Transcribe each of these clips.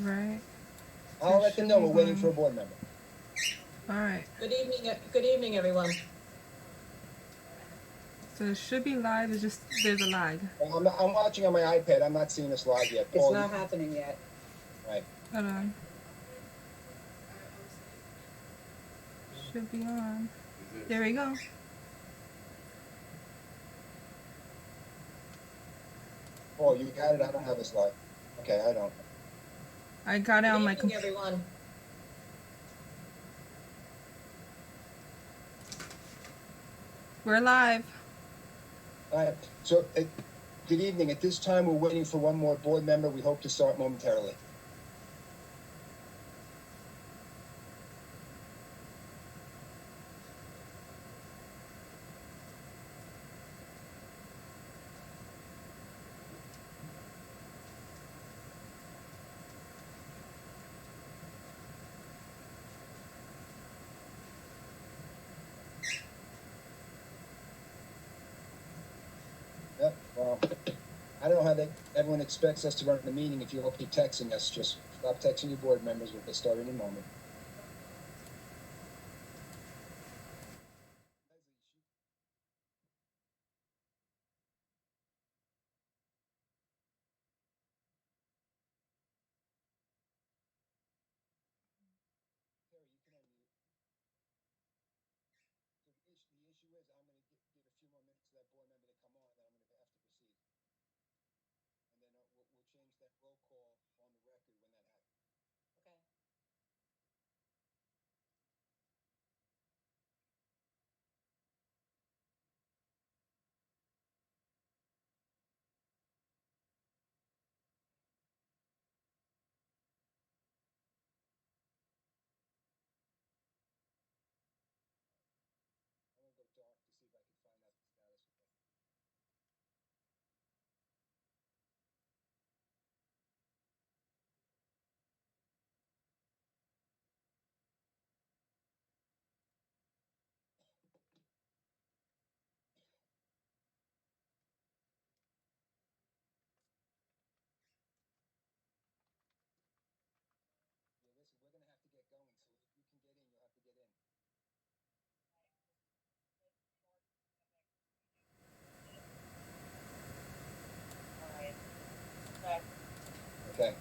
Right. I'll let them know we're waiting for a board member. All right. Good evening, everyone. So it should be live. It's just there's a lag. Well, I'm watching on my iPad. I'm not seeing this live yet. It's not happening yet. Right. Hold on. Should be on. There we go. Oh, you got it? I don't have this live. Okay, I don't. I got it on my Good evening, everyone. We're live. All right. So, good evening. At this time, we're waiting for one more board member. We hope to start momentarily. Yep. Well, I don't know how everyone expects us to run the meeting if you all keep texting us. Just stop texting your board members. We'll get started in a moment. Terry, you can unmute. So the issue is I'm going to give a few more minutes to that board member to come on, and then I'm going to have to proceed. And then we'll change that roll call on the record when that happens. Okay. I'm going to go dark to see if I can find out the status of it. Yeah, listen, we're going to have to get going. So if you can get in, you'll have to get in. Okay.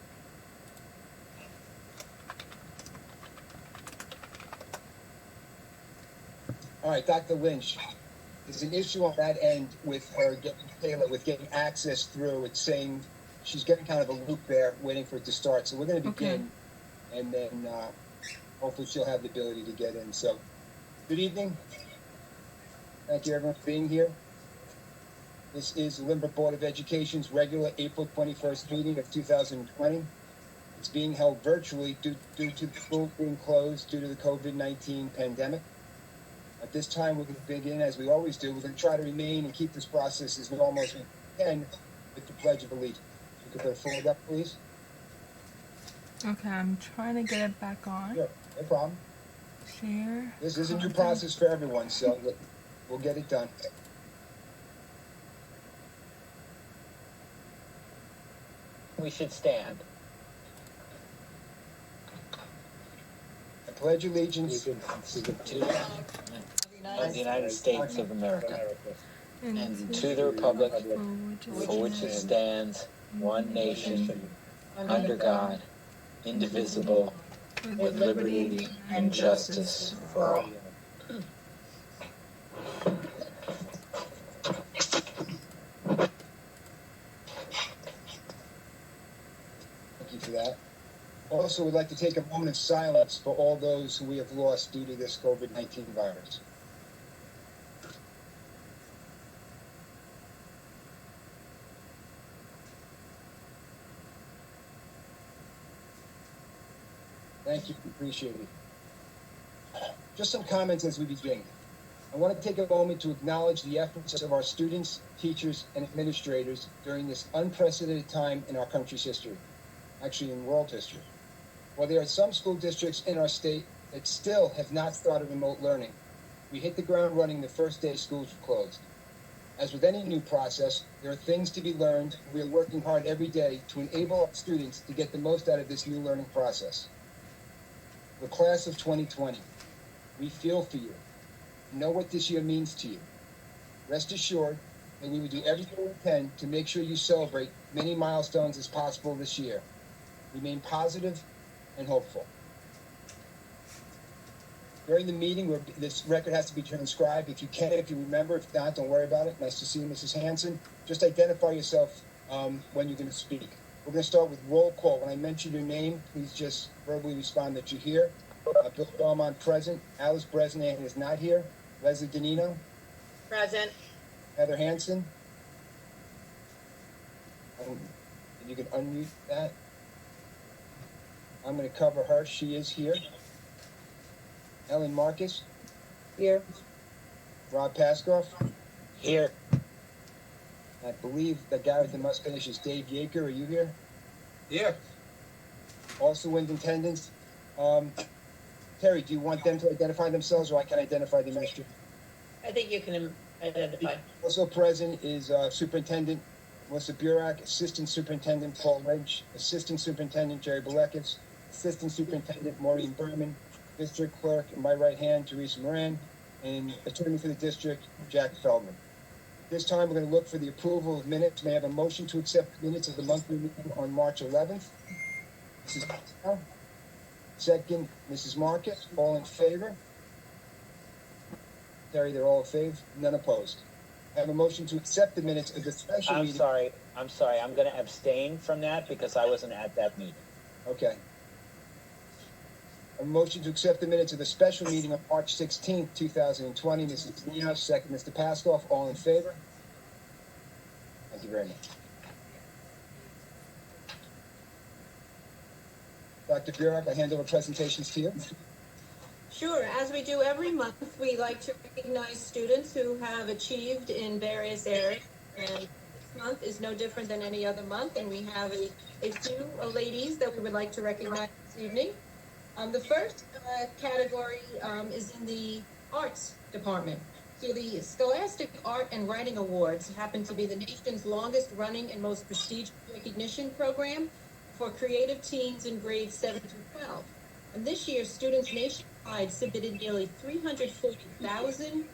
All right, Dr. Lynch, there's an issue on that end with her getting access through. It's saying she's getting kind of a loop there, waiting for it to start. So we're going to begin, and then hopefully she'll have the ability to get in. So, good evening. Thank you, everyone, for being here. This is the Lynbrook Board of Education's regular April 21st meeting of 2020. It's being held virtually due to the schools being closed due to the COVID-19 pandemic. At this time, we're going to begin, as we always do. We're going to try to remain and keep this process as normal as we can with the Pledge of Allegiance. You could put it forward up, please. Okay, I'm trying to get it back on. Sure, no problem. Share. This is a new process for everyone, so we'll get it done. We should stand. I pledge allegiance To the United States of America and to the republic for which it stands, one nation, under God, indivisible, with liberty and justice for all. Thank you for that. Also, we'd like to take a moment of silence for all those who we have lost due to this COVID-19 virus. Thank you. Appreciate it. Just some comments as we begin. I want to take a moment to acknowledge the efforts of our students, teachers, and administrators during this unprecedented time in our country's history, actually in world history. While there are some school districts in our state that still have not started remote learning, we hit the ground running the first day schools were closed. As with any new process, there are things to be learned. We are working hard every day to enable our students to get the most out of this new learning process. The class of 2020, we feel for you. Know what this year means to you. Rest assured that we will do everything we can to make sure you celebrate many milestones as possible this year. Remain positive and hopeful. During the meeting, this record has to be transcribed. If you can, if you remember, if not, don't worry about it. Nice to see you, Mrs. Hanson. Just identify yourself when you're going to speak. We're going to start with roll call. When I mention your name, please just verbally respond that you're here. Bill Belmont, present. Alice Bresnan is not here. Leslie Danino. Present. Heather Hanson. You can unmute that. I'm going to cover her. She is here. Ellen Marcus. Here. Rob Paskoff. Here. I believe that Gareth and must finish is Dave Yeager. Are you here? Yeah. Also in attendance. Terry, do you want them to identify themselves, or I can identify the administrator? I think you can identify. Also present is Superintendent Melissa Burak, Assistant Superintendent Paul Lynch, Assistant Superintendent Jerry Balekis, Assistant Superintendent Maureen Berman, District Clerk in my right hand, Teresa Moran, and Attorney for the District, Jack Feldman. This time, we're going to look for the approval of minutes. May I have a motion to accept minutes of the monthly meeting on March 11th? Mrs. Pascal. Second, Mrs. Marcus. All in favor? Terry, they're all in favor. None opposed. I have a motion to accept the minutes of the special meeting. I'm sorry. I'm going to abstain from that because I wasn't at that meeting. Okay. A motion to accept the minutes of the special meeting on March 16th, 2020. Mrs. Nino, second, Mr. Paskoff. All in favor? Thank you very much. Dr. Burak, I hand over presentations to you. Sure. As we do every month, we like to recognize students who have achieved in various areas. And this month is no different than any other month. And we have a few ladies that we would like to recognize this evening. The first category is in the arts department. So the Scholastic Art and Writing Awards happen to be the nation's longest running and most prestigious recognition program for creative teens in grades 7 through 12. And this year, students nationwide submitted nearly 340,000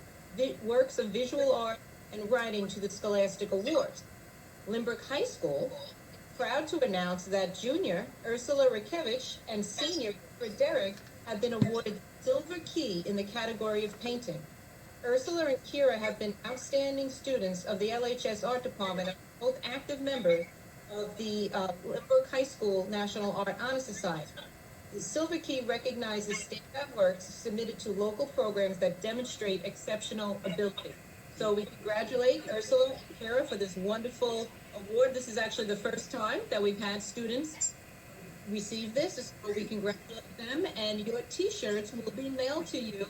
works of visual art and writing to the Scholastic Awards. Lynbrook High School is proud to announce that junior Ursula Rakevich and senior Derek have been awarded Silver Key in the category of painting. Ursula and Kira have been outstanding students of the LHS Art Department and both active members of the Lynbrook High School National Art Honor Society. The Silver Key recognizes standout works submitted to local programs that demonstrate exceptional ability. So we congratulate Ursula and Kira for this wonderful award. This is actually the first time that we've had students receive this, so we congratulate them, and your t-shirts will be mailed to you.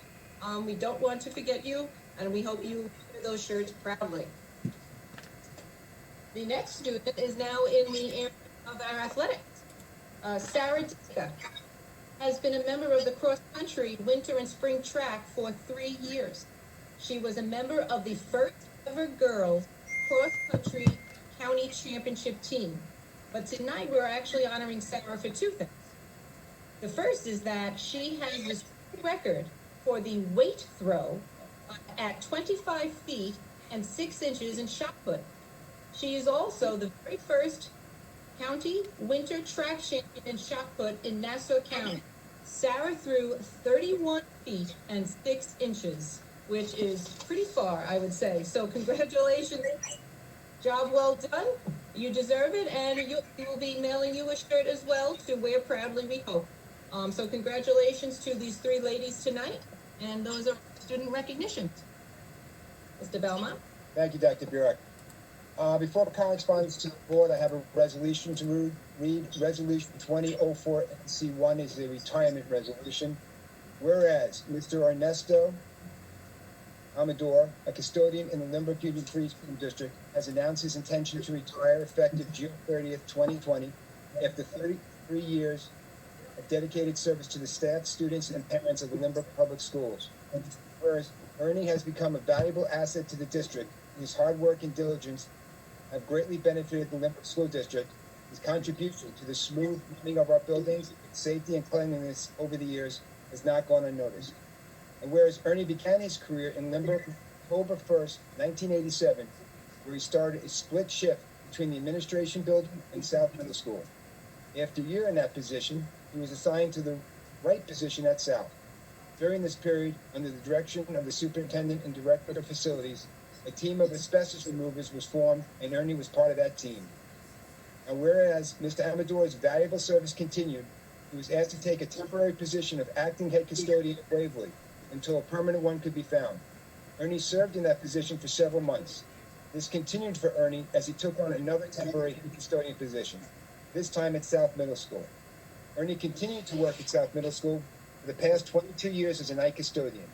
We don't want to forget you, and we hope you wear those shirts proudly. The next student is now in the area of our athletics. Sarah Diska has been a member of the cross-country winter and spring track for 3 years. She was a member of the first ever girls cross-country county championship team. But tonight we're actually honoring Sarah for two things. The first is that she has this record for the weight throw at 25 feet and 6 inches in shot put. She is also the very first county winter track champion in shot put in Nassau County. Sarah threw 31 feet and 6 inches, which is pretty far, I would say. So congratulations. Job well done. You deserve it, and we will be mailing you a shirt as well to wear proudly, we hope. So congratulations to these 3 ladies tonight, and those are student recognitions. Mr. Belmont? Thank you, Dr. Burak. Before correspondence to the board, I have a resolution to read. Resolution 2004 NC1 is the retirement resolution. Whereas Mr. Ernesto Amador, a custodian in the Lynbrook Union Free School District, has announced his intention to retire effective June 30th, 2020, after 33 years of dedicated service to the staff, students, and parents of the Lynbrook Public Schools. Whereas Ernie has become a valuable asset to the district His hard work and diligence have greatly benefited the Lynbrook School District. His contribution to the smooth running of our buildings, safety and cleanliness over the years has not gone unnoticed. And whereas Ernie began his career in Lynbrook October 1st, 1987, where he started a split shift between the administration building and South Middle School. After a year in that position, he was assigned to the right position at South. During this period, under the direction of the superintendent and director of facilities, a team of asbestos removers was formed, and Ernie was part of that team. And whereas Mr. Amador's valuable service continued, he was asked to take a temporary position of acting head custodian at Waverly until a permanent one could be found. Ernie served in that position for several months. This continued for Ernie as he took on another temporary head custodian position, this time at South Middle School. Ernie continued to work at South Middle School for the past 22 years as a night custodian.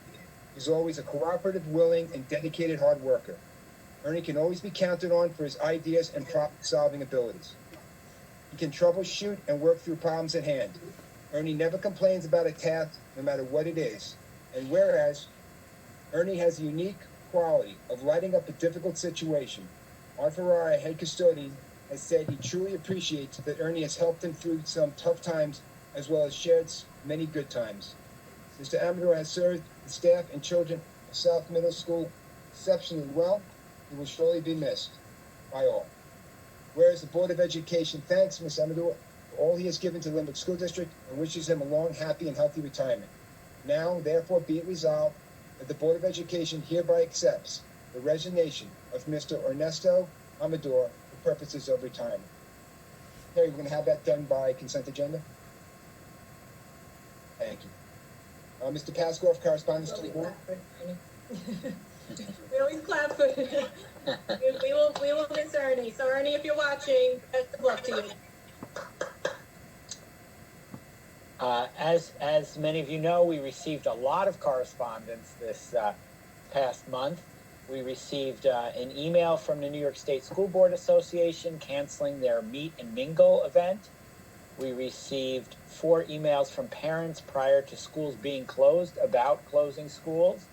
He's always a cooperative, willing, and dedicated hard worker. Ernie can always be counted on for his ideas and problem-solving abilities. He can troubleshoot and work through problems at hand. Ernie never complains about a task, no matter what it is. And whereas Ernie has a unique quality of lighting up a difficult situation, Arthur Rye, head custodian, has said he truly appreciates that Ernie has helped him through some tough times as well as shared many good times. Mr. Amador has served the staff and children of South Middle School exceptionally well. He will surely be missed by all. Whereas the Board of Education thanks Mr. Amador for all he has given to Lynbrook School District and wishes him a long, happy, and healthy retirement. Now, therefore, be it resolved that the Board of Education hereby accepts the resignation of Mr. Ernesto Amador for purposes of retirement. Okay, we're going to have that done by consent agenda. Thank you. Mr. Paskoff, correspondence to the board. We always clap for we will miss Ernie. So Ernie, if you're watching, best of luck to you. As many of you know, we received a lot of correspondence this past month. We received an email from the New York State School Board Association canceling their Meet and Mingle event. We received 4 emails from parents prior to schools being closed about closing schools.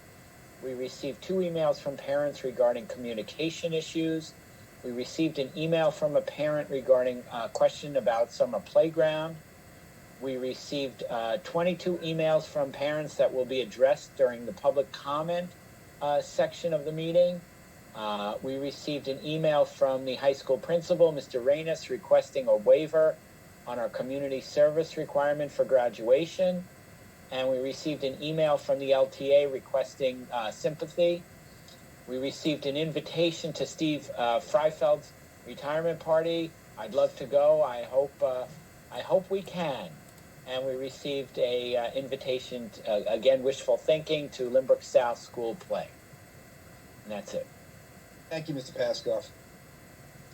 We received 2 emails from parents regarding communication issues. We received an email from a parent regarding a question about summer playground. We received 22 emails from parents that will be addressed during the public comment section of the meeting. We received an email from the high school principal, Mr. Reynes, requesting a waiver on our community service requirement for graduation. And we received an email from the LTA requesting sympathy. We received an invitation to Steve Freifeld's retirement party. I'd love to go. I hope we can. And we received a invitation, again, wishful thinking, to Lynbrook South School Play. And that's it. Thank you, Mr. Paskoff.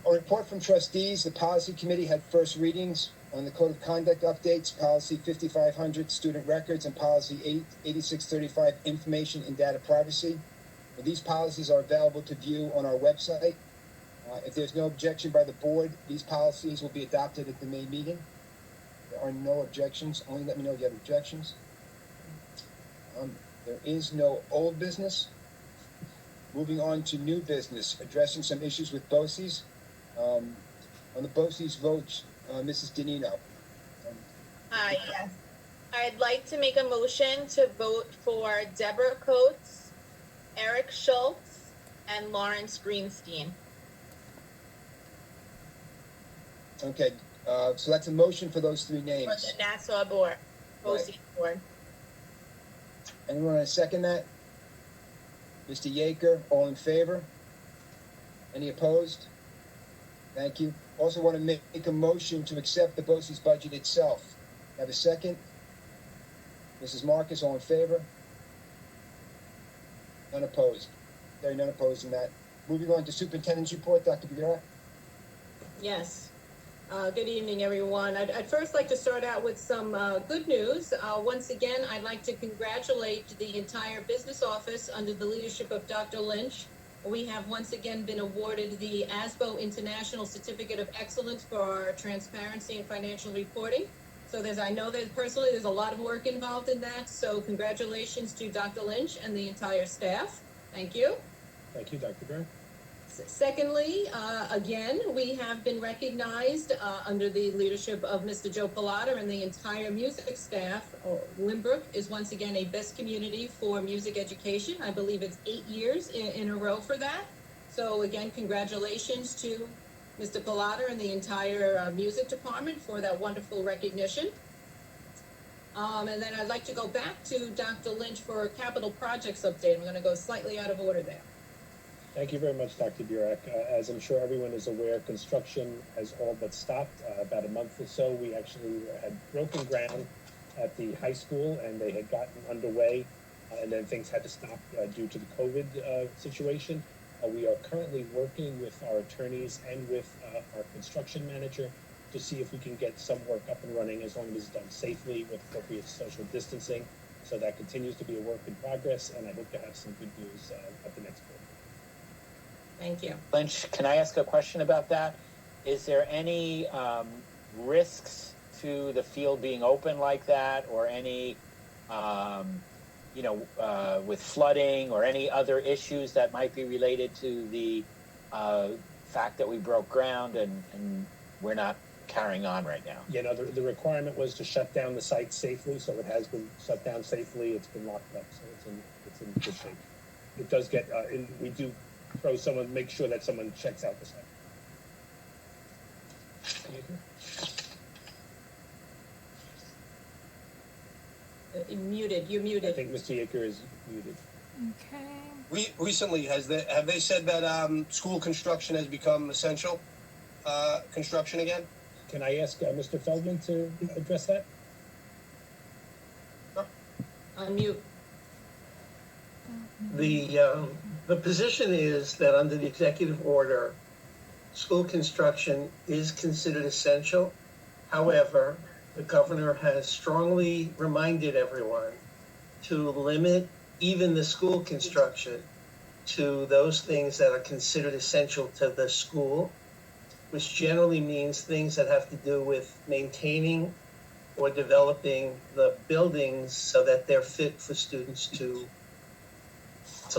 A report from trustees. The policy committee had first readings on the Code of Conduct updates, Policy 5500, Student Records, and Policy 8635, Information and Data Privacy. These policies are available to view on our website. If there's no objection by the board, these policies will be adopted at the May meeting. There are no objections. Only let me know if you have objections. There is no old business. Moving on to new business, addressing some issues with BOCES. On the BOCES votes, Mrs. Danino. Yes. I'd like to make a motion to vote for Deborah Coates, Eric Schultz, and Lawrence Greenstein. Okay, so that's a motion for those 3 names. For the Nassau Board, BOCES Board. Anyone want to second that? Mr. Yeager, all in favor? Any opposed? Thank you. Also want to make a motion to accept the BOCES budget itself. Have a second? Mrs. Marcus, all in favor? None opposed. There are none opposed in that. Moving on to Superintendent's report, Dr. Bureau. Yes. Good evening, everyone. I'd first like to start out with some good news. Once again, I'd like to congratulate the entire business office under the leadership of Dr. Lynch. We have once again been awarded the ASBO International Certificate of Excellence for our transparency and financial reporting. So I know that personally there's a lot of work involved in that. So congratulations to Dr. Lynch and the entire staff. Thank you. Thank you, Dr. Byrne. Secondly, again, we have been recognized under the leadership of Mr. Joe Pilata and the entire music staff. Lynbrook is once again a best community for music education. I believe it's 8 years in a row for that. So again, congratulations to Mr. Pilata and the entire music department for that wonderful recognition. And then I'd like to go back to Dr. Lynch for a capital projects update. I'm going to go slightly out of order there. Thank you very much, Dr. Burek. As I'm sure everyone is aware, construction has all but stopped. About a month or so, we actually had broken ground at the high school, and they had gotten underway, and then things had to stop due to the COVID situation. We are currently working with our attorneys and with our construction manager to see if we can get some work up and running, as long as it's done safely with appropriate social distancing. So that continues to be a work in progress, and I hope to have some good news at the next board. Thank you. Lynch, can I ask a question about that? Is there any risks to the field being open like that, or any, with flooding or any other issues that might be related to the fact that we broke ground and we're not carrying on right now? You know, the requirement was to shut down the site safely, so it has been shut down safely. It's been locked up, so it's in good shape. It does get, we do throw someone, make sure that someone checks out the site. You're muted. I think Mr. Yeager is muted. Okay. Recently, have they said that school construction has become essential construction again? Can I ask Mr. Feldman to address that? Unmute. The position is that under the executive order, school construction is considered essential. However, the governor has strongly reminded everyone to limit even the school construction to those things that are considered essential to the school, which generally means things that have to do with maintaining or developing the buildings so that they're fit for students to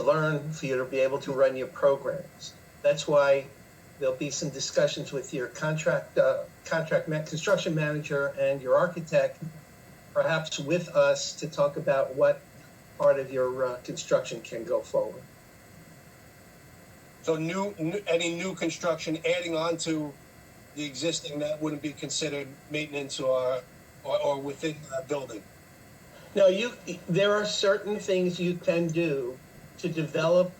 learn, for you to be able to run your programs. That's why there'll be some discussions with your construction manager and your architect, perhaps with us, to talk about what part of your construction can go forward. So any new construction adding on to the existing that wouldn't be considered maintenance or within the building? No, there are certain things you can do to develop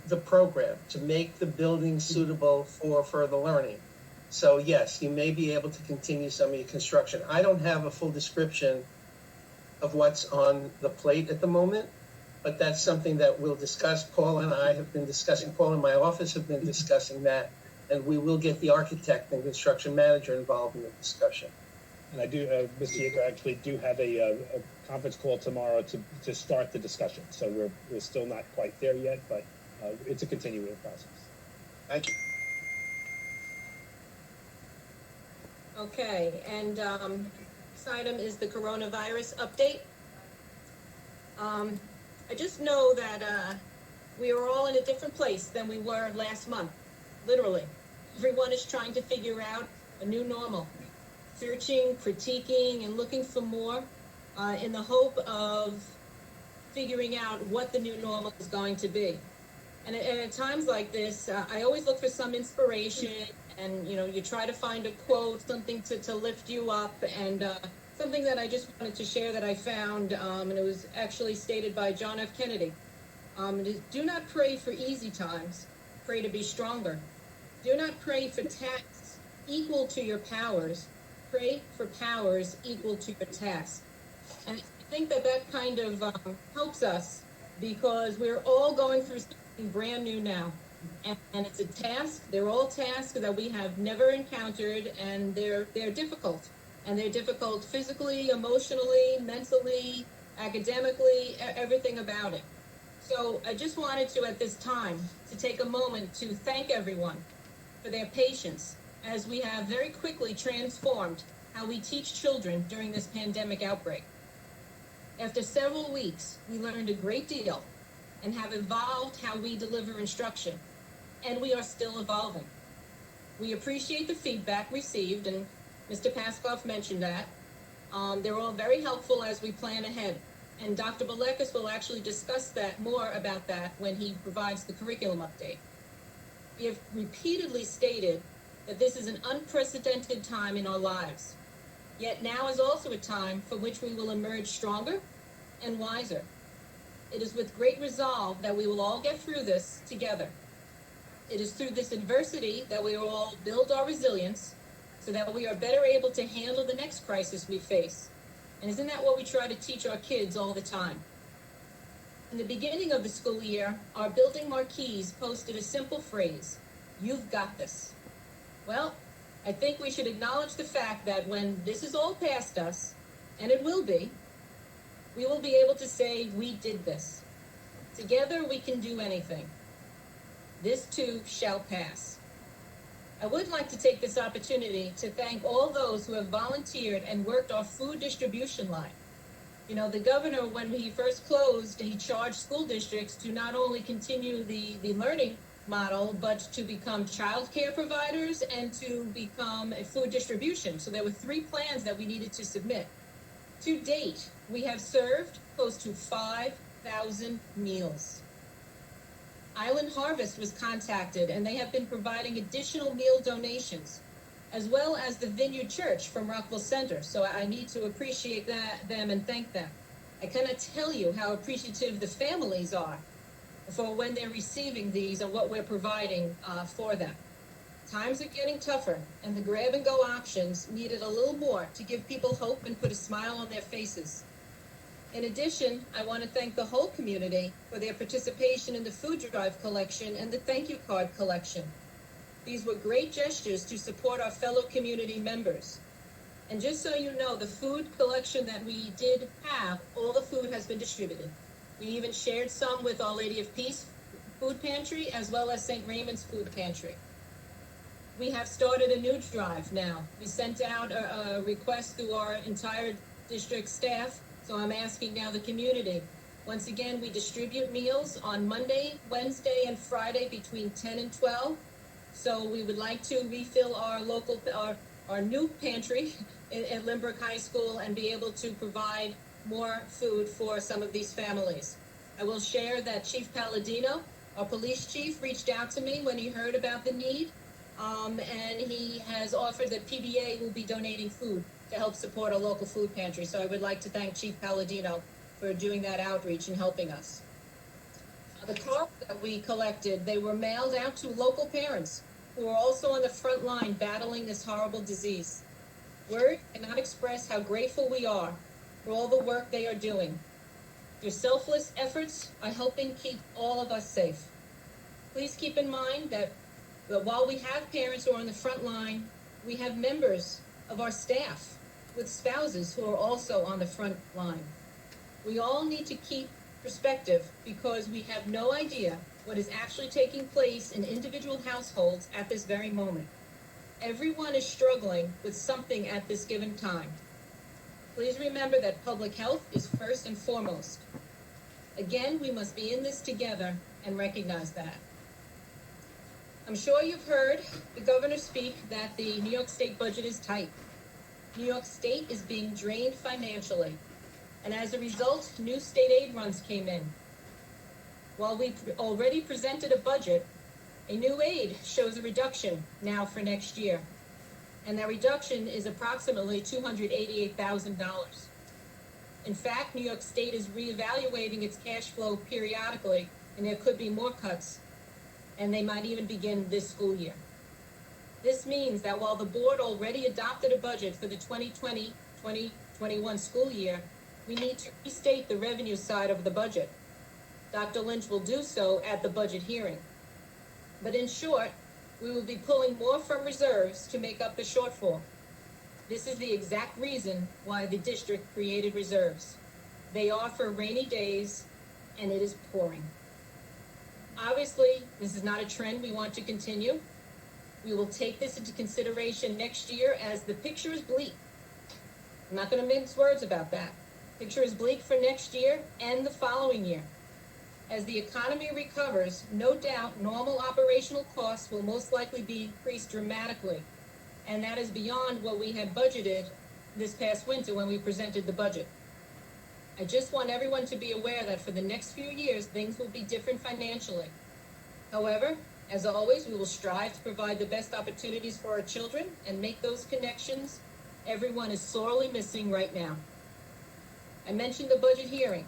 the program, to make the building suitable for further learning. So yes, you may be able to continue some of your construction. I don't have a full description of what's on the plate at the moment, but that's something that we'll discuss. Paul and I have been discussing, Paul and my office have been discussing that, and we will get the architect and construction manager involved in the discussion. And I do, Mr. Yeager, actually do have a conference call tomorrow to start the discussion. So we're still not quite there yet, but it's a continuing process. Thank you. Okay, and this item is the coronavirus update. I just know that we are all in a different place than we were last month, literally. Everyone is trying to figure out a new normal, searching, critiquing, and looking for more in the hope of figuring out what the new normal is going to be. And at times like this, I always look for some inspiration, and you try to find a quote, something to lift you up, and something that I just wanted to share that I found, and it was actually stated by John F. Kennedy. It is, do not pray for easy times, pray to be stronger. Do not pray for tasks equal to your powers, pray for powers equal to your tasks. And I think that kind of helps us, because we're all going through something brand new now. And it's a task, they're all tasks that we have never encountered, and they're difficult. And they're difficult physically, emotionally, mentally, academically, everything about it. So I just wanted to, at this time, to take a moment to thank everyone for their patience, as we have very quickly transformed how we teach children during this pandemic outbreak. After several weeks, we learned a great deal and have evolved how we deliver instruction. and we are still evolving. We appreciate the feedback received, and Mr. Paskoff mentioned that. They're all very helpful as we plan ahead. And Dr. Balekis will actually discuss that more about that when he provides the curriculum update. We have repeatedly stated that this is an unprecedented time in our lives. Yet now is also a time for which we will emerge stronger and wiser. It is with great resolve that we will all get through this together. It is through this adversity that we will all build our resilience so that we are better able to handle the next crisis we face. And isn't that what we try to teach our kids all the time? In the beginning of the school year, our building marquees posted a simple phrase, "You've got this." Well, I think we should acknowledge the fact that when this is all past us, and it will be, we will be able to say, we did this. Together we can do anything. This too shall pass. I would like to take this opportunity to thank all those who have volunteered and worked our food distribution line. You know, the governor, when he first closed, he charged school districts to not only continue the learning model, but to become childcare providers and to become a food distribution. So there were 3 plans that we needed to submit. To date, we have served close to 5,000 meals. Island Harvest was contacted, and they have been providing additional meal donations, as well as the Vineyard Church from Rockville Center. So I need to appreciate them and thank them. I cannot tell you how appreciative the families are for when they're receiving these and what we're providing for them. Times are getting tougher, and the grab-and-go options needed a little more to give people hope and put a smile on their faces. In addition, I want to thank the whole community for their participation in the food drive collection and the thank you card collection. These were great gestures to support our fellow community members. And just so you know, the food collection that we did have, all the food has been distributed. We even shared some with Our Lady of Peace Food Pantry as well as St. Raymond's Food Pantry. We have started a new drive now. We sent out a request through our entire district staff. So I'm asking now the community. Once again, we distribute meals on Monday, Wednesday, and Friday between 10 and 12. So we would like to refill our new pantry at Lynbrook High School and be able to provide more food for some of these families. I will share that Chief Palladino, our police chief, reached out to me when he heard about the need, and he has offered that PBA will be donating food to help support our local food pantry. So I would like to thank Chief Palladino for doing that outreach and helping us. The cards that we collected, they were mailed out to local parents who are also on the front line battling this horrible disease. Words cannot express how grateful we are for all the work they are doing. Your selfless efforts are helping keep all of us safe. Please keep in mind that while we have parents who are on the front line, we have members of our staff with spouses who are also on the front line. We all need to keep perspective because we have no idea what is actually taking place in individual households at this very moment. Everyone is struggling with something at this given time. Please remember that public health is first and foremost. Again, we must be in this together and recognize that. I'm sure you've heard the governor speak that the New York State budget is tight. New York State is being drained financially, and as a result, new state aid runs came in. While we already presented a budget, a new aid shows a reduction now for next year, and that reduction is approximately $288,000. In fact, New York State is reevaluating its cash flow periodically, and there could be more cuts, and they might even begin this school year. This means that while the board already adopted a budget for the 2020-2021 school year, we need to restate the revenue side of the budget. Dr. Lynch will do so at the budget hearing. But in short, we will be pulling more from reserves to make up the shortfall. This is the exact reason why the district created reserves. They are for rainy days, and it is pouring. Obviously, this is not a trend we want to continue. We will take this into consideration next year as the picture is bleak. I'm not going to mince words about that. Picture is bleak for next year and the following year. As the economy recovers, no doubt normal operational costs will most likely be increased dramatically, and that is beyond what we had budgeted this past winter when we presented the budget. I just want everyone to be aware that for the next few years, things will be different financially. However, as always, we will strive to provide the best opportunities for our children and make those connections everyone is sorely missing right now. I mentioned the budget hearing.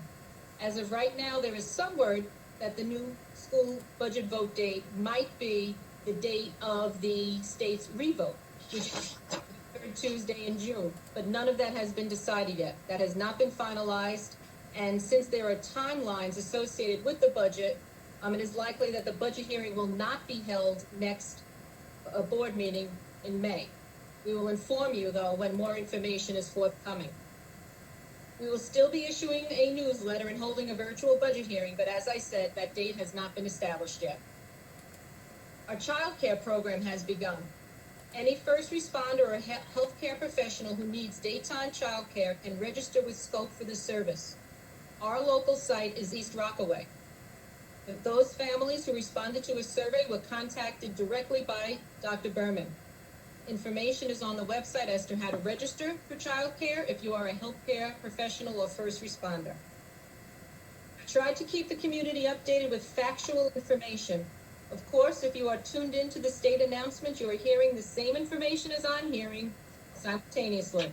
As of right now, there is some word that the new school budget vote date might be the date of the state's revote, which is the third Tuesday in June, but none of that has been decided yet. That has not been finalized, and since there are timelines associated with the budget, it is likely that the budget hearing will not be held next board meeting in May. We will inform you, though, when more information is forthcoming. We will still be issuing a newsletter and holding a virtual budget hearing, but as I said, that date has not been established yet. Our childcare program has begun. Any first responder or healthcare professional who needs daytime childcare can register with Scope for the service. Our local site is East Rockaway. If those families who responded to a survey were contacted directly by Dr. Berman. Information is on the website as to how to register for childcare if you are a healthcare professional or first responder. Try to keep the community updated with factual information. Of course, if you are tuned into the state announcement, you are hearing the same information as I'm hearing simultaneously.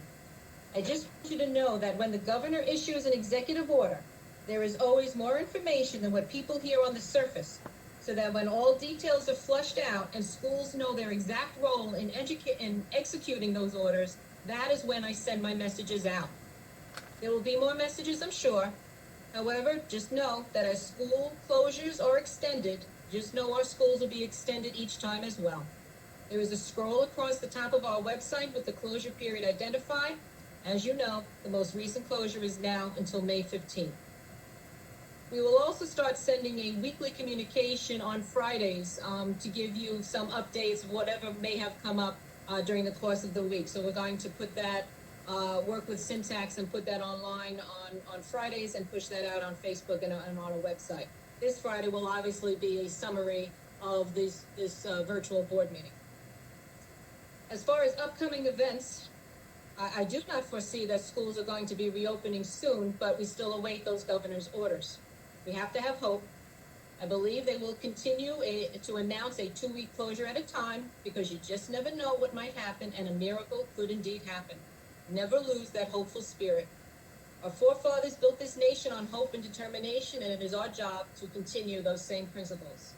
I just want you to know that when the governor issues an executive order, there is always more information than what people hear on the surface, so that when all details are flushed out and schools know their exact role in executing those orders, that is when I send my messages out. There will be more messages, I'm sure. However, just know that as school closures are extended, just know our schools will be extended each time as well. There is a scroll across the top of our website with the closure period identified. As you know, the most recent closure is now until May 15th. We will also start sending a weekly communication on Fridays to give you some updates of whatever may have come up during the course of the week. So we're going to put that, work with Syntax and put that online on Fridays and push that out on Facebook and on our website. This Friday will obviously be a summary of this virtual board meeting. As far as upcoming events, I do not foresee that schools are going to be reopening soon, but we still await those governor's orders. We have to have hope. I believe they will continue to announce a 2-week closure at a time, because you just never know what might happen, and a miracle could indeed happen. Never lose that hopeful spirit. Our forefathers built this nation on hope and determination, and it is our job to continue those same principles.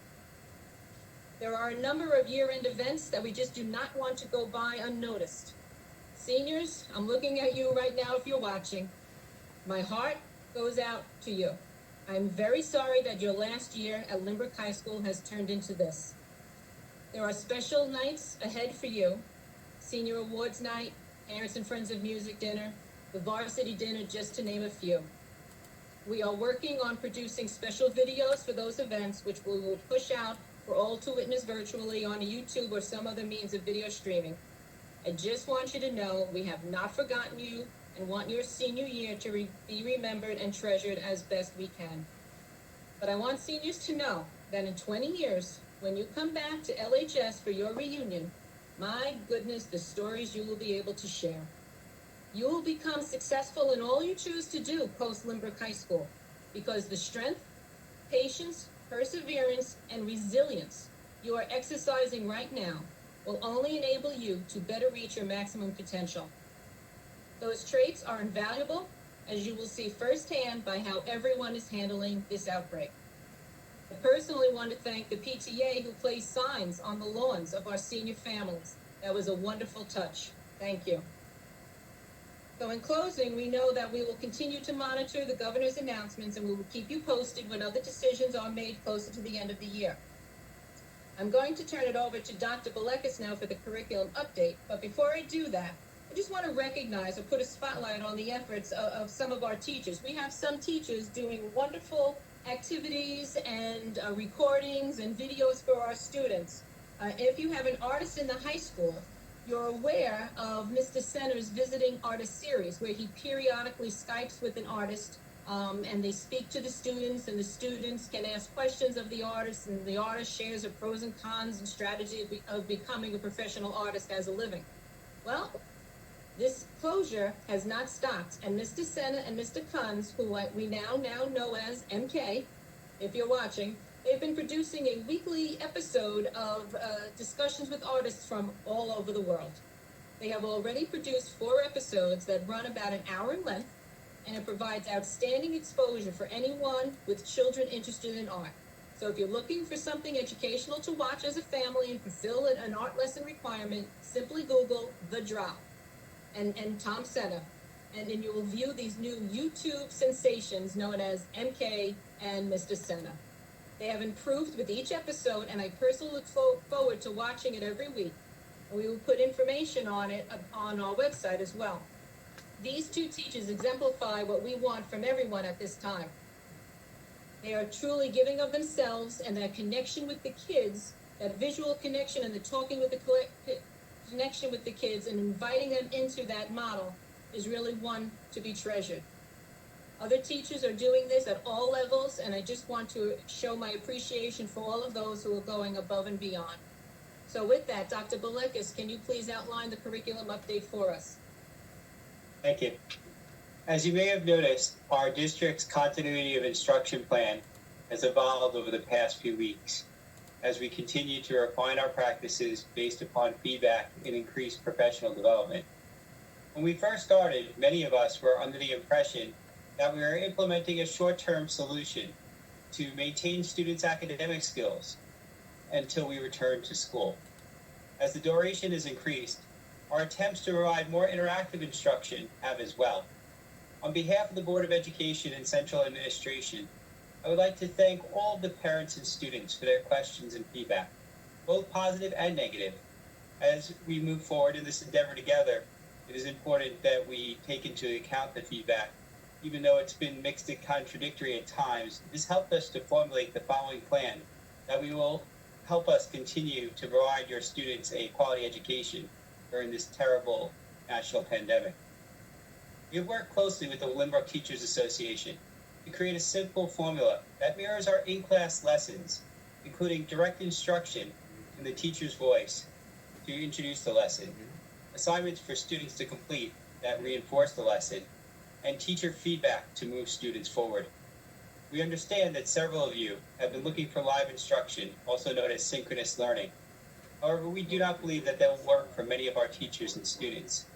There are a number of year-end events that we just do not want to go by unnoticed. Seniors, I'm looking at you right now if you're watching. My heart goes out to you. I'm very sorry that your last year at Lynbrook High School has turned into this. There are special nights ahead for you. Senior Awards Night, Parents and Friends of Music Dinner, the Varsity Dinner, just to name a few. We are working on producing special videos for those events, which we will push out for all to witness virtually on YouTube or some other means of video streaming. I just want you to know we have not forgotten you and want your senior year to be remembered and treasured as best we can. But I want seniors to know that in 20 years, when you come back to LHS for your reunion, my goodness, the stories you will be able to share. You will become successful in all you choose to do post Lynbrook High School, because the strength, patience, perseverance, and resilience you are exercising right now will only enable you to better reach your maximum potential. Those traits are invaluable, as you will see firsthand by how everyone is handling this outbreak. I personally want to thank the PTA who placed signs on the lawns of our senior families. That was a wonderful touch. Thank you. So in closing, we know that we will continue to monitor the governor's announcements, and we will keep you posted when other decisions are made closer to the end of the year. I'm going to turn it over to Dr. Balekis now for the curriculum update, but before I do that, I just want to recognize or put a spotlight on the efforts of some of our teachers. We have some teachers doing wonderful activities and recordings and videos for our students. If you have an artist in the high school, you're aware of Mr. Center's Visiting Artist Series, where he periodically Skypes with an artist and they speak to the students, and the students can ask questions of the artist, and the artist shares the pros and cons and strategy of becoming a professional artist as a living. Well, this closure has not stopped, and Mr. Senna and Mr. Kunz, who we now know as MK, if you're watching, they've been producing a weekly episode of discussions with artists from all over the world. They have already produced 4 episodes that run about an hour in length, and it provides outstanding exposure for anyone with children interested in art. So if you're looking for something educational to watch as a family and fulfill an art lesson requirement, simply Google The Drop and Tom Senna, and then you will view these new YouTube sensations known as MK and Mr. Senna. They have improved with each episode, and I personally look forward to watching it every week. And we will put information on it on our website as well. These 2 teachers exemplify what we want from everyone at this time. They are truly giving of themselves, and that connection with the kids, that visual connection and the talking with the connection with the kids and inviting them into that model is really one to be treasured. Other teachers are doing this at all levels, and I just want to show my appreciation for all of those who are going above and beyond. So with that, Dr. Balekis, can you please outline the curriculum update for us? Thank you. As you may have noticed, our district's continuity of instruction plan has evolved over the past few weeks as we continue to refine our practices based upon feedback and increased professional development. When we first started, many of us were under the impression that we were implementing a short-term solution to maintain students' academic skills until we return to school. As the duration has increased, our attempts to provide more interactive instruction have as well. On behalf of the Board of Education and Central Administration, I would like to thank all of the parents and students for their questions and feedback, both positive and negative. As we move forward in this endeavor together, it is important that we take into account the feedback. Even though it's been mixed and contradictory at times, this helped us to formulate the following plan that we will help us continue to provide your students a quality education during this terrible national pandemic. We have worked closely with the Lynbrook Teachers Association to create a simple formula that mirrors our in-class lessons, including direct instruction in the teacher's voice to introduce the lesson, assignments for students to complete that reinforce the lesson, and teacher feedback to move students forward. We understand that several of you have been looking for live instruction, also known as synchronous learning. However, we do not believe that will work for many of our teachers and students.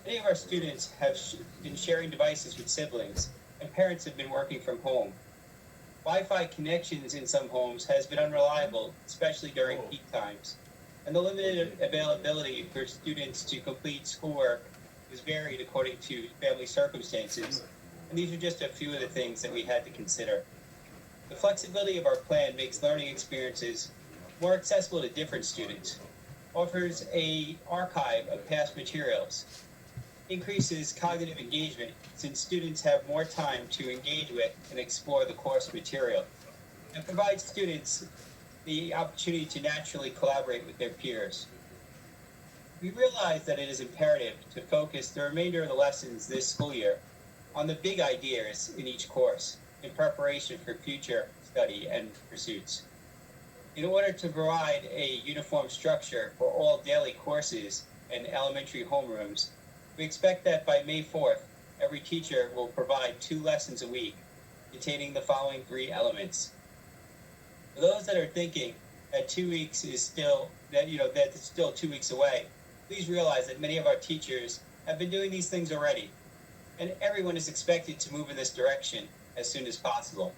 Many of our students have been sharing devices with siblings, and parents have been working from home. Wi-Fi connections in some homes has been unreliable, especially during peak times, and the limited availability for students to complete schoolwork is varied according to family circumstances, and these are just a few of the things that we had to consider. The flexibility of our plan makes learning experiences more accessible to different students, offers an archive of past materials, increases cognitive engagement since students have more time to engage with and explore the course material, and provides students the opportunity to naturally collaborate with their peers. We realize that it is imperative to focus the remainder of the lessons this school year on the big ideas in each course in preparation for future study and pursuits. In order to provide a uniform structure for all daily courses and elementary homerooms, we expect that by May 4th, every teacher will provide 2 lessons a week containing the following 3 elements. For those that are thinking that 2 weeks is still, that it's still 2 weeks away, please realize that many of our teachers have been doing these things already, and everyone is expected to move in this direction as soon as possible.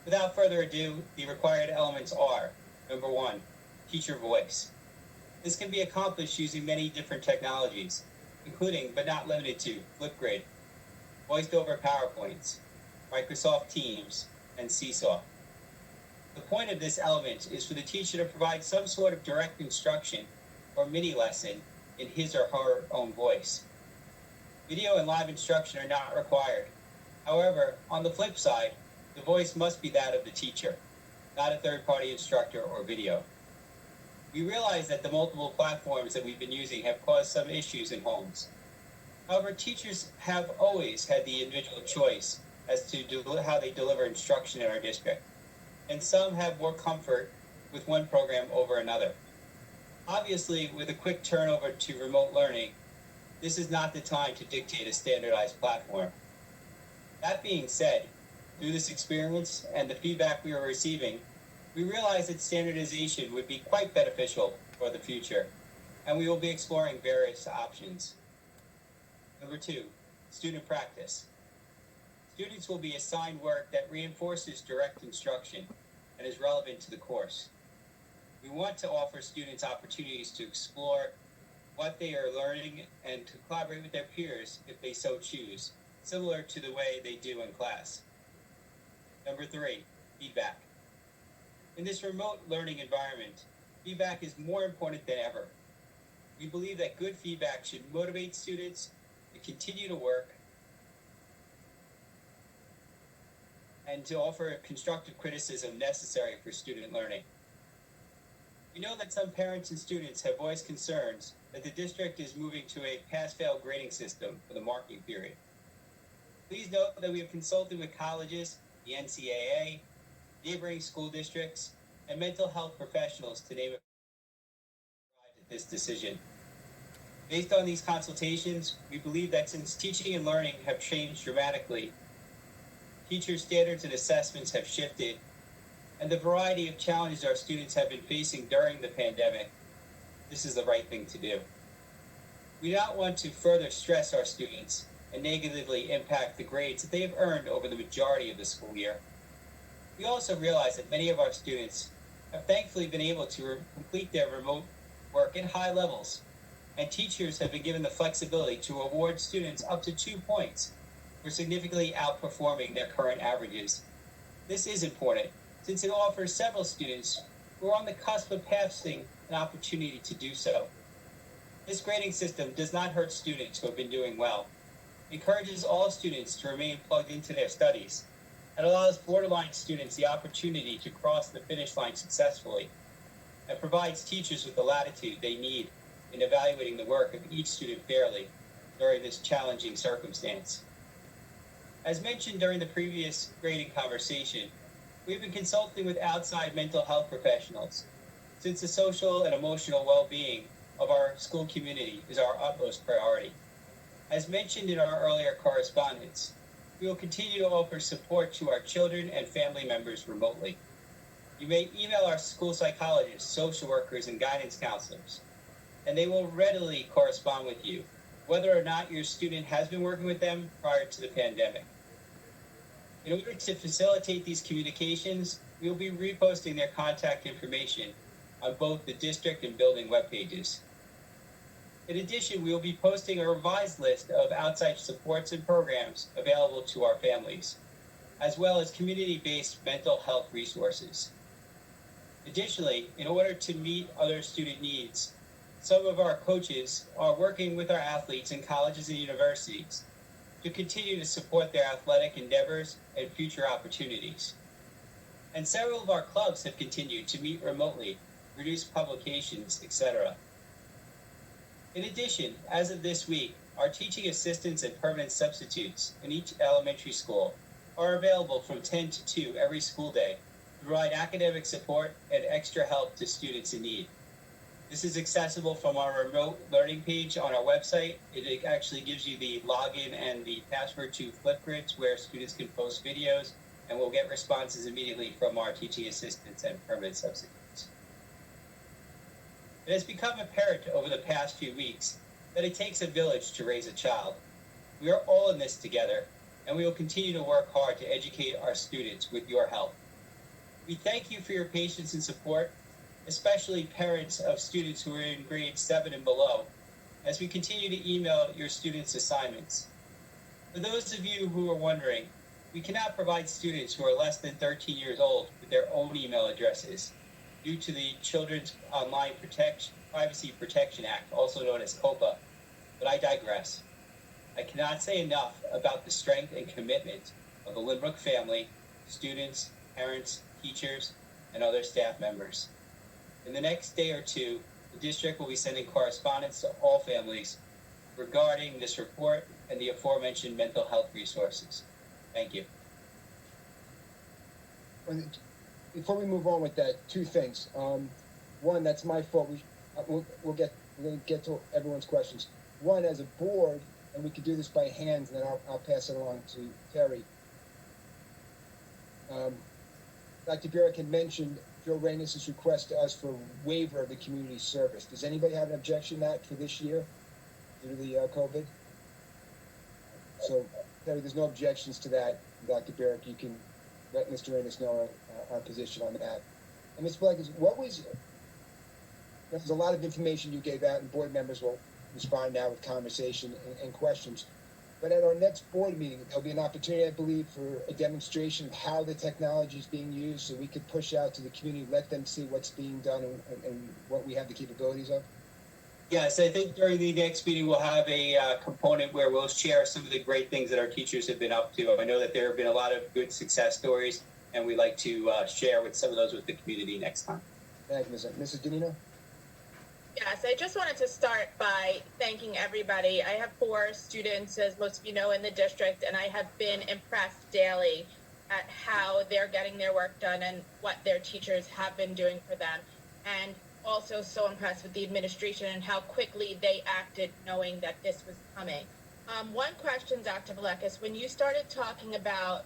Without further ado, the required elements are, number 1, teacher voice. This can be accomplished using many different technologies, including but not limited to Flipgrid, voiced over PowerPoints, Microsoft Teams, and Seesaw. The point of this element is for the teacher to provide some sort of direct instruction or mini lesson in his or her own voice. Video and live instruction are not required. However, on the flip side, the voice must be that of the teacher, not a third-party instructor or video. We realize that the multiple platforms that we've been using have caused some issues in homes. However, teachers have always had the individual choice as to how they deliver instruction in our district, and some have more comfort with one program over another. Obviously, with a quick turnover to remote learning, this is not the time to dictate a standardized platform. That being said, through this experience and the feedback we are receiving, we realize that standardization would be quite beneficial for the future, and we will be exploring various options. Number 2, student practice. Students will be assigned work that reinforces direct instruction and is relevant to the course. We want to offer students opportunities to explore what they are learning and to collaborate with their peers if they so choose, similar to the way they do in class. Number 3, feedback. In this remote learning environment, feedback is more important than ever. We believe that good feedback should motivate students to continue to work and to offer constructive criticism necessary for student learning. We know that some parents and students have voiced concerns that the district is moving to a pass-fail grading system for the marking period. Please note that we have consulted with colleges, the NCAA, neighboring school districts, and mental health professionals to name this decision. Based on these consultations, we believe that since teaching and learning have changed dramatically, teacher standards and assessments have shifted, and the variety of challenges our students have been facing during the pandemic, this is the right thing to do. We do not want to further stress our students and negatively impact the grades that they have earned over the majority of the school year. We also realize that many of our students have thankfully been able to complete their remote work at high levels, and teachers have been given the flexibility to award students up to 2 points for significantly outperforming their current averages. This is important, since it offers several students who are on the cusp of passing an opportunity to do so. This grading system does not hurt students who have been doing well. It encourages all students to remain plugged into their studies, and allows borderline students the opportunity to cross the finish line successfully, and provides teachers with the latitude they need in evaluating the work of each student fairly during this challenging circumstance. As mentioned during the previous grading conversation, we've been consulting with outside mental health professionals, since the social and emotional well-being of our school community is our utmost priority. As mentioned in our earlier correspondence, we will continue to offer support to our children and family members remotely. You may email our school psychologists, social workers, and guidance counselors, and they will readily correspond with you, whether or not your student has been working with them prior to the pandemic. In order to facilitate these communications, we will be reposting their contact information on both the district and building web pages. In addition, we will be posting a revised list of outside supports and programs available to our families, as well as community-based mental health resources. Additionally, in order to meet other student needs, some of our coaches are working with our athletes in colleges and universities to continue to support their athletic endeavors and future opportunities. And several of our clubs have continued to meet remotely, reduce publications, etc. In addition, as of this week, our teaching assistants and permanent substitutes in each elementary school are available from 10 to 2 every school day to provide academic support and extra help to students in need. This is accessible from our remote learning page on our website. It actually gives you the login and the password to Flipgrids where students can post videos, and we'll get responses immediately from our teaching assistants and permanent substitutes. It has become apparent over the past few weeks that it takes a village to raise a child. We are all in this together, and we will continue to work hard to educate our students with your help. We thank you for your patience and support, especially parents of students who are in grades 7 and below, as we continue to email your students' assignments. For those of you who are wondering, we cannot provide students who are less than 13 years old with their own email addresses due to the Children's Online Privacy Protection Act, also known as COPA, but I digress. I cannot say enough about the strength and commitment of the Lynbrook family, students, parents, teachers, and other staff members. In the next day or two, the district will be sending correspondence to all families regarding this report and the aforementioned mental health resources. Thank you. Before we move on with that, two things. One, that's my fault. We're going to get to everyone's questions. One, as a board, and we could do this by hands, and then I'll pass it along to Terry. Dr. Burek had mentioned Joe Reynos' request to us for a waiver of the community service. Does anybody have an objection to that for this year due to the COVID? So, Terry, there's no objections to that. Dr. Burek, you can let Mr. Reynos know our position on that. And Ms. Black, there's a lot of information you gave out, and board members will respond now with conversation and questions. But at our next board meeting, there'll be an opportunity, I believe, for a demonstration of how the technology is being used, so we could push out to the community, let them see what's being done and what we have the capabilities of. Yes, I think during the next meeting we'll have a component where we'll share some of the great things that our teachers have been up to. I know that there have been a lot of good success stories, and we'd like to share with some of those with the community next time. Thank you, Mrs. Danino. Yes, I just wanted to start by thanking everybody. I have 4 students, as most of you know, in the district, and I have been impressed daily at how they're getting their work done and what their teachers have been doing for them. And also so impressed with the administration and how quickly they acted knowing that this was coming. One question, Dr. Vallekis, when you started talking about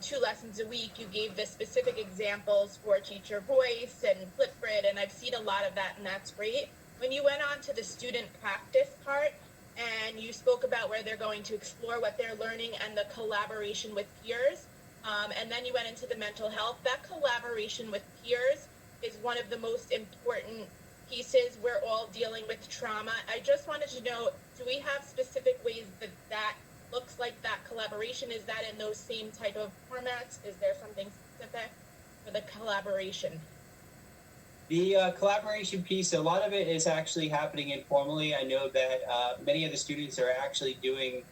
2 lessons a week, you gave the specific examples for teacher voice and Flipgrid, and I've seen a lot of that, and that's great. When you went on to the student practice part, and you spoke about where they're going to explore what they're learning and the collaboration with peers, and then you went into the mental health, that collaboration with peers is one of the most important pieces. We're all dealing with trauma. I just wanted to know, do we have specific ways that looks like that collaboration? Is that in those same type of formats? Is there something specific for the collaboration? The collaboration piece, a lot of it is actually happening informally. I know that many of the students are actually doing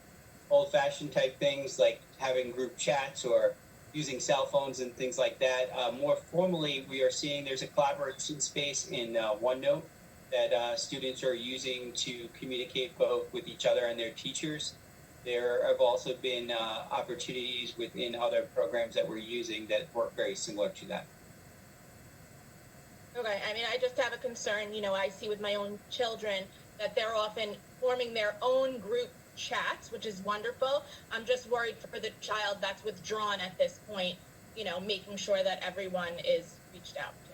old-fashioned type things like having group chats or using cell phones and things like that. More formally, we are seeing there's a collaboration space in OneNote that students are using to communicate both with each other and their teachers. There have also been opportunities within other programs that we're using that work very similar to that. Okay, I mean, I just have a concern, I see with my own children that they're often forming their own group chats, which is wonderful. I'm just worried for the child that's withdrawn at this point, making sure that everyone is reached out to.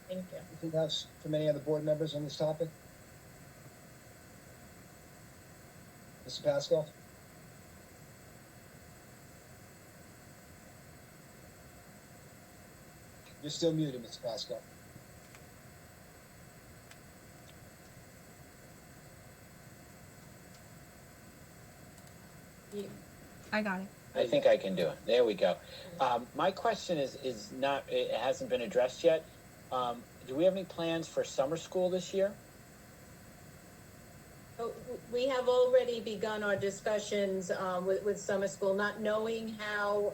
Thank you. Anything else from any other board members on this topic? Mr. Pascal? You're still muted, Mr. Pascal. I got it. I think I can do it. There we go. My question is not, it hasn't been addressed yet. Do we have any plans for summer school this year? We have already begun our discussions with summer school, not knowing how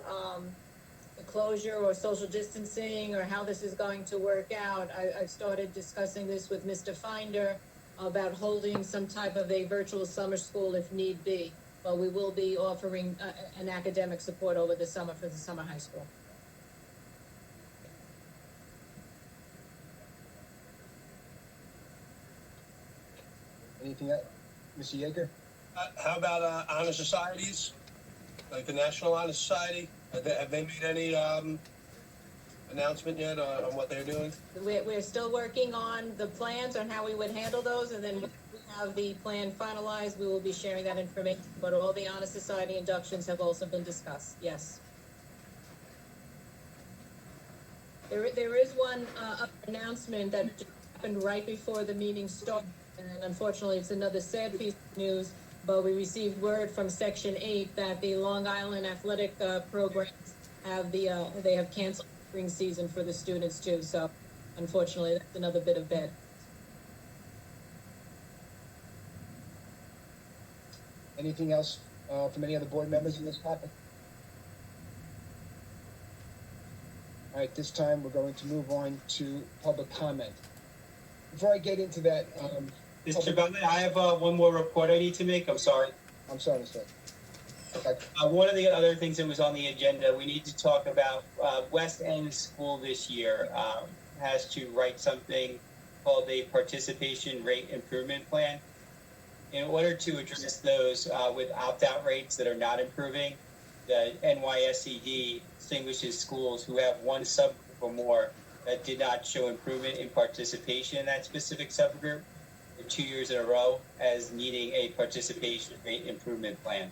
the closure or social distancing or how this is going to work out. I've started discussing this with Mr. Finder about holding some type of a virtual summer school if need be. But we will be offering an academic support over the summer for the summer high school. Anything else? Mr. Yeager? How about honor societies, like the National Honor Society? Have they made any announcement yet on what they're doing? We're still working on the plans on how we would handle those, and then when we have the plan finalized, we will be sharing that information. But all the Honor Society inductions have also been discussed, yes. There is one announcement that happened right before the meeting started, and unfortunately it's another sad piece of news, but we received word from Section 8 that the Long Island athletic programs have they have canceled the spring season for the students too, so unfortunately that's another bit of bad. Anything else from any other board members on this topic? All right, this time we're going to move on to public comment. Before I get into that, Mr. Butler, I have one more report I need to make. I'm sorry. I'm sorry, Mr. One of the other things that was on the agenda, we need to talk about West End School this year has to write something called a participation rate improvement plan. In order to address those with opt-out rates that are not improving, the NYSED distinguishes schools who have one subgroup or more that did not show improvement in participation in that specific subgroup for 2 years in a row as needing a participation rate improvement plan.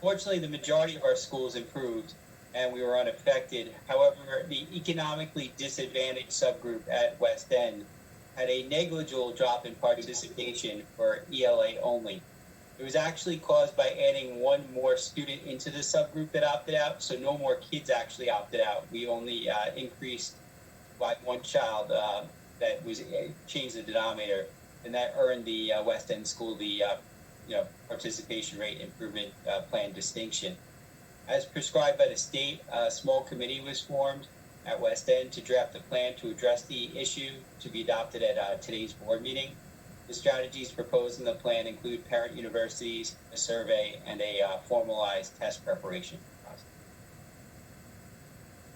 Fortunately, the majority of our schools improved and we were unaffected. However, the economically disadvantaged subgroup at West End had a negligible drop in participation for ELA only. It was actually caused by adding one more student into the subgroup that opted out, so no more kids actually opted out. We only increased by one child that was changed the denominator, and that earned the West End School the participation rate improvement plan distinction. As prescribed by the state, a small committee was formed at West End to draft a plan to address the issue to be adopted at today's board meeting. The strategies proposed in the plan include parent universities, a survey, and a formalized test preparation process.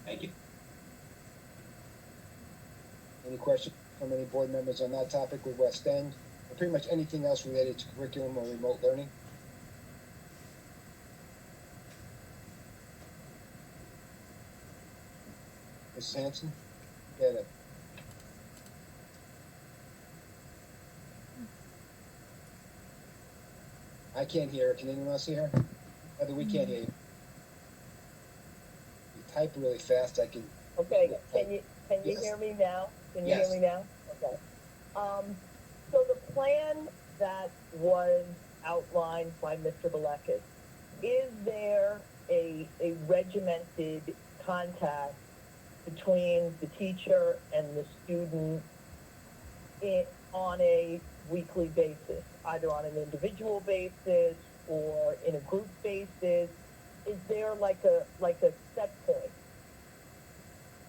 Thank you. Any questions from any board members on that topic with West End, or pretty much anything else related to curriculum or remote learning? Mrs. Hanson? Get it. I can't hear her. Can anyone else hear her? Heather, we can't hear you. You type really fast. I can. Okay. Can you hear me now? Can you Yes. hear me now? Okay. So the plan that was outlined by Mr. Balekis, is there a regimented contact between the teacher and the student on a weekly basis, either on an individual basis or in a group basis? Is there like a set point?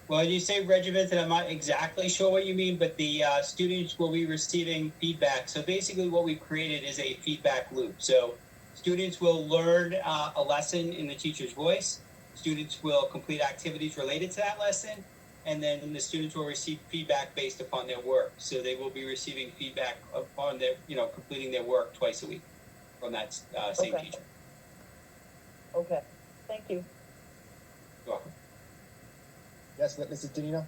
Well, you say regimented, I'm not exactly sure what you mean, but the students will be receiving feedback. So basically what we've created is a feedback loop. So students will learn a lesson in the teacher's voice. Students will complete activities related to that lesson, and then the students will receive feedback based upon their work. So they will be receiving feedback upon their, completing their work twice a week from that same teacher. Okay, thank you. You're welcome. Yes, Mrs. Danino?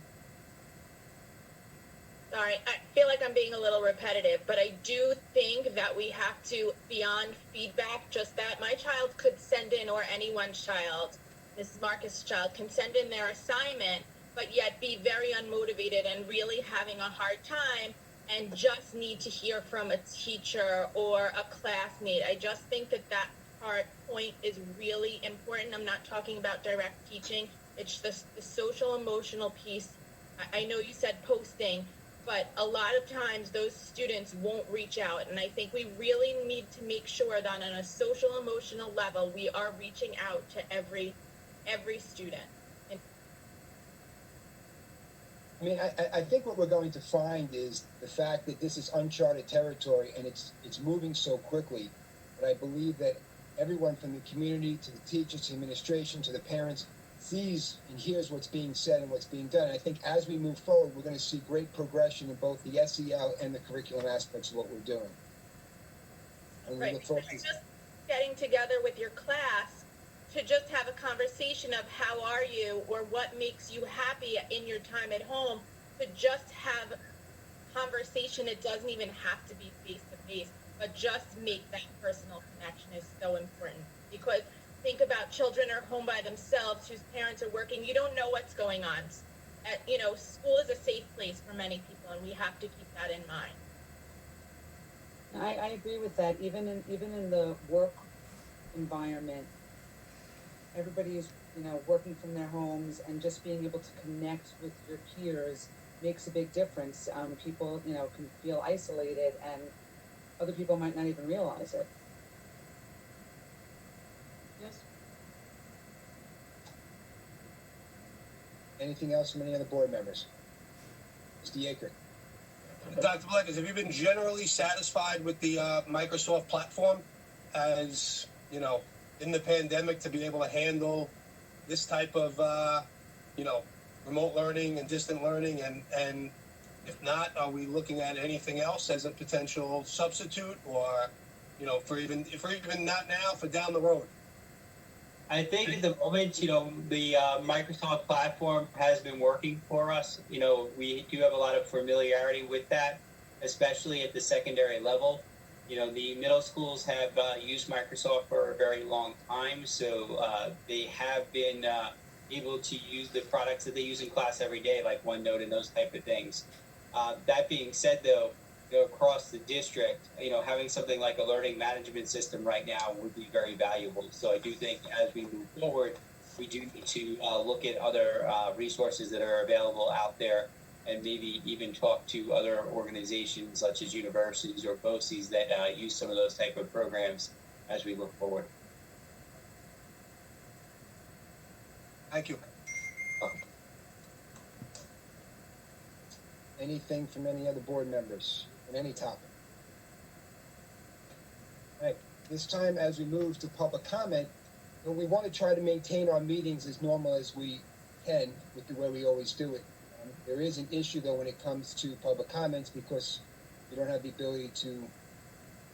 Sorry, I feel like I'm being a little repetitive, but I do think that we have to, beyond feedback, just that my child could send in, or anyone's child, Mrs. Marcus' child, can send in their assignment, but yet be very unmotivated and really having a hard time and just need to hear from a teacher or a classmate. I just think that point is really important. I'm not talking about direct teaching. It's the social emotional piece. I know you said posting, but a lot of times those students won't reach out. And I think we really need to make sure that on a social emotional level, we are reaching out to every student. I mean, I think what we're going to find is the fact that this is uncharted territory and it's moving so quickly. But I believe that everyone from the community to the teachers to the administration to the parents sees and hears what's being said and what's being done. And I think as we move forward, we're going to see great progression in both the SEL and the curriculum aspects of what we're doing. And we look forward to just getting together with your class to just have a conversation of how are you or what makes you happy in your time at home, to just have conversation. It doesn't even have to be face to face, but just make that personal connection is so important. Because think about children are home by themselves whose parents are working. You don't know what's going on. School is a safe place for many people, and we have to keep that in mind. I agree with that. Even in the work environment, everybody is working from their homes, and just being able to connect with your peers makes a big difference. People can feel isolated, and other people might not even realize it. Yes. Anything else from any other board members? Mr. Yeager. Dr. Blakers, have you been generally satisfied with the Microsoft platform as, in the pandemic to be able to handle this type of, remote learning and distant learning? And if not, are we looking at anything else as a potential substitute or, for even not now, for down the road? I think at the moment, the Microsoft platform has been working for us. We do have a lot of familiarity with that, especially at the secondary level. The middle schools have used Microsoft for a very long time, so they have been able to use the products that they use in class every day, like OneNote and those type of things. That being said, though, across the district, having something like a learning management system right now would be very valuable. So I do think as we move forward, we do need to look at other resources that are available out there, and maybe even talk to other organizations such as universities or BOCES that use some of those type of programs as we look forward. Thank you. Anything from any other board members on any topic? All right, this time as we move to public comment, we want to try to maintain our meetings as normal as we can with the way we always do it. There is an issue though when it comes to public comments because you don't have the ability to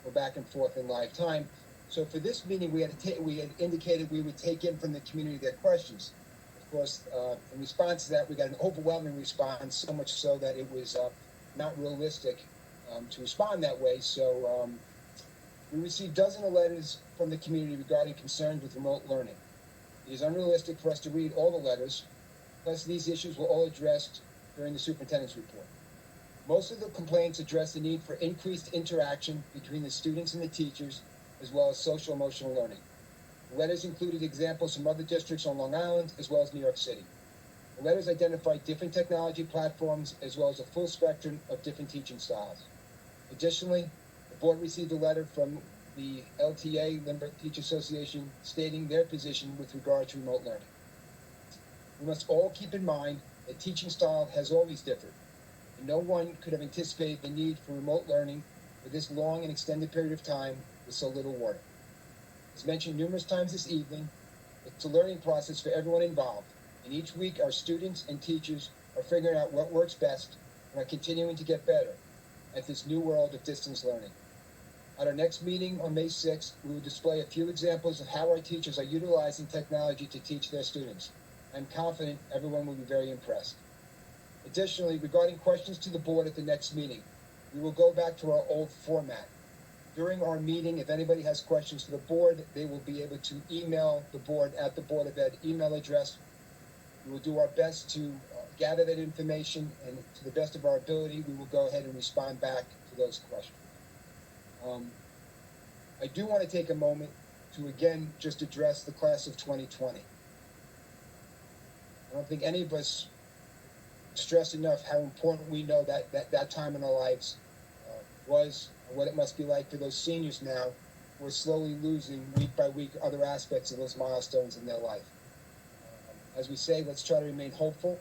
go back and forth in live time. So for this meeting, we had indicated we would take in from the community their questions. Of course, in response to that, we got an overwhelming response, so much so that it was not realistic to respond that way. So we received dozens of letters from the community regarding concerns with remote learning. It is unrealistic for us to read all the letters, plus these issues were all addressed during the superintendent's report. Most of the complaints address the need for increased interaction between the students and the teachers, as well as social emotional learning. The letters included examples from other districts on Long Island, as well as New York City. The letters identified different technology platforms, as well as a full spectrum of different teaching styles. Additionally, the board received a letter from the LTA, Lynbrook Teacher Association, stating their position with regard to remote learning. We must all keep in mind that teaching style has always differed, and no one could have anticipated the need for remote learning for this long and extended period of time with so little warning. As mentioned numerous times this evening, it's a learning process for everyone involved, and each week our students and teachers are figuring out what works best and are continuing to get better at this new world of distance learning. At our next meeting on May 6th, we will display a few examples of how our teachers are utilizing technology to teach their students. I'm confident everyone will be very impressed. Additionally, regarding questions to the board at the next meeting, we will go back to our old format. During our meeting, if anybody has questions to the board, they will be able to email the board at the Board of Ed email address. We will do our best to gather that information, and to the best of our ability, we will go ahead and respond back to those questions. I do want to take a moment to again just address the class of 2020. I don't think any of us stress enough how important we know that time in our lives was, and what it must be like for those seniors now who are slowly losing week by week other aspects of those milestones in their life. As we say, let's try to remain hopeful.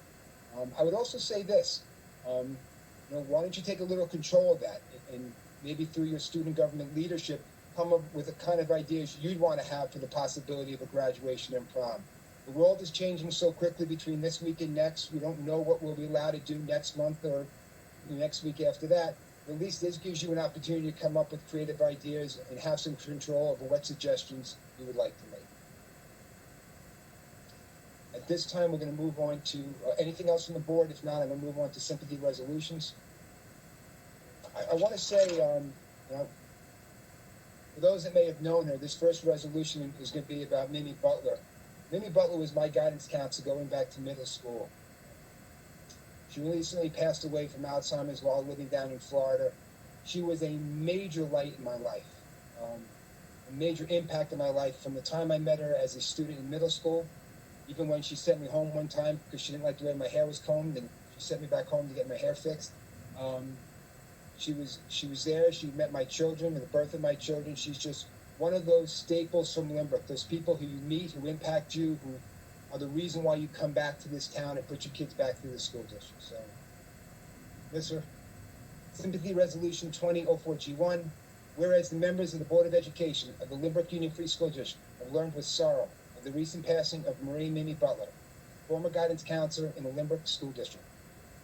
I would also say this, why don't you take a little control of that, and maybe through your student government leadership, come up with the kind of ideas you'd want to have for the possibility of a graduation and prom. The world is changing so quickly between this week and next. We don't know what we'll be allowed to do next month or the next week after that. At least this gives you an opportunity to come up with creative ideas and have some control over what suggestions you would like to make. At this time, we're going to move on to anything else on the board. If not, I'm going to move on to sympathy resolutions. I want to say, for those that may have known her, this first resolution is going to be about Mimi Butler. Mimi Butler was my guidance counselor going back to middle school. She recently passed away from Alzheimer's while living down in Florida. She was a major light in my life, a major impact in my life from the time I met her as a student in middle school, even when she sent me home one time because she didn't like the way my hair was combed, and she sent me back home to get my hair fixed. She was there. She met my children, the birth of my children. She's just one of those staples from Lynbrook, those people who you meet, who impact you, who are the reason why you come back to this town and put your kids back through the school district. So, yes, sir. Sympathy Resolution 2004G1. Whereas the members of the Board of Education of the Lynbrook Union Free School District have learned with sorrow of the recent passing of Marie Mimi Butler, former guidance counselor in the Lynbrook School District.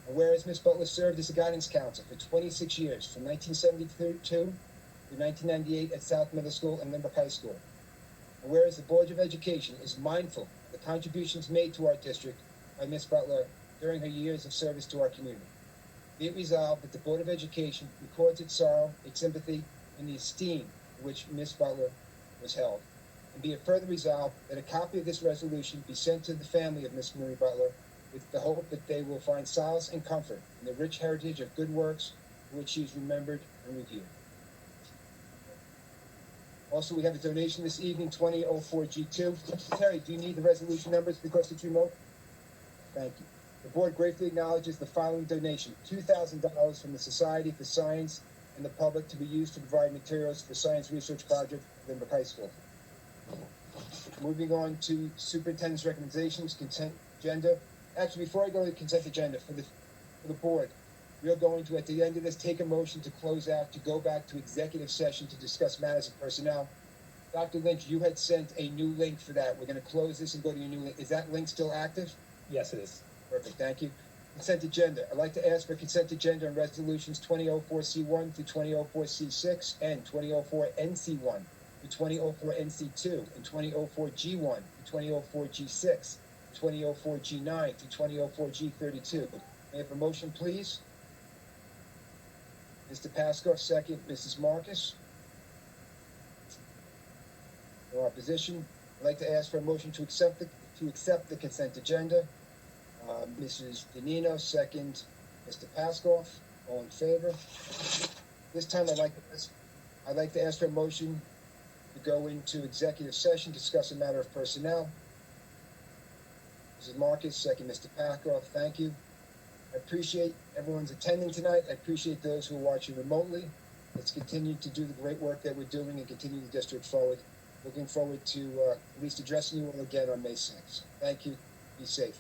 And whereas Ms. Butler served as a guidance counselor for 26 years, from 1972 through 1998 at South Middle School and Lynbrook High School. And whereas the Board of Education is mindful of the contributions made to our district by Ms. Butler during her years of service to our community. Be it resolved that the Board of Education records its sorrow, its sympathy, and the esteem in which Ms. Butler was held. And be it further resolved that a copy of this resolution be sent to the family of Ms. Marie Butler with the hope that they will find solace and comfort in the rich heritage of good works for which she is remembered and reviewed. Also, we have a donation this evening, 2004G2. Terry, do you need the resolution numbers because it's remote? Thank you. The board gratefully acknowledges the following donation, $2,000 from the Society for Science and the public to be used to provide materials for science research project at Lynbrook High School. Moving on to superintendent's recommendations, consent agenda. Actually, before I go to the consent agenda for the board, we are going to, at the end of this, take a motion to close out, to go back to executive session to discuss matters of personnel. Dr. Lynch, you had sent a new link for that. We're going to close this and go to your new link. Is that link still active? Yes, it is. Perfect, thank you. Consent agenda. I'd like to ask for consent agenda on resolutions 2004C1 through 2004C6 and 2004NC1 through 2004NC2 and 2004G1 through 2004G6, 2004G9 through 2004G32. May I have a motion, please? Mr. Pascoe, second. Mrs. Marcus? No opposition. I'd like to ask for a motion to accept the consent agenda. Mrs. Danino, second. Mr. Pascoe, all in favor? This time I'd like to ask for a motion to go into executive session, discuss a matter of personnel. Mrs. Marcus, second. Mr. Pascoe, thank you. I appreciate everyone's attending tonight. I appreciate those who are watching remotely. Let's continue to do the great work that we're doing and continue the district forward. Looking forward to at least addressing you all again on May 6th. Thank you. Be safe.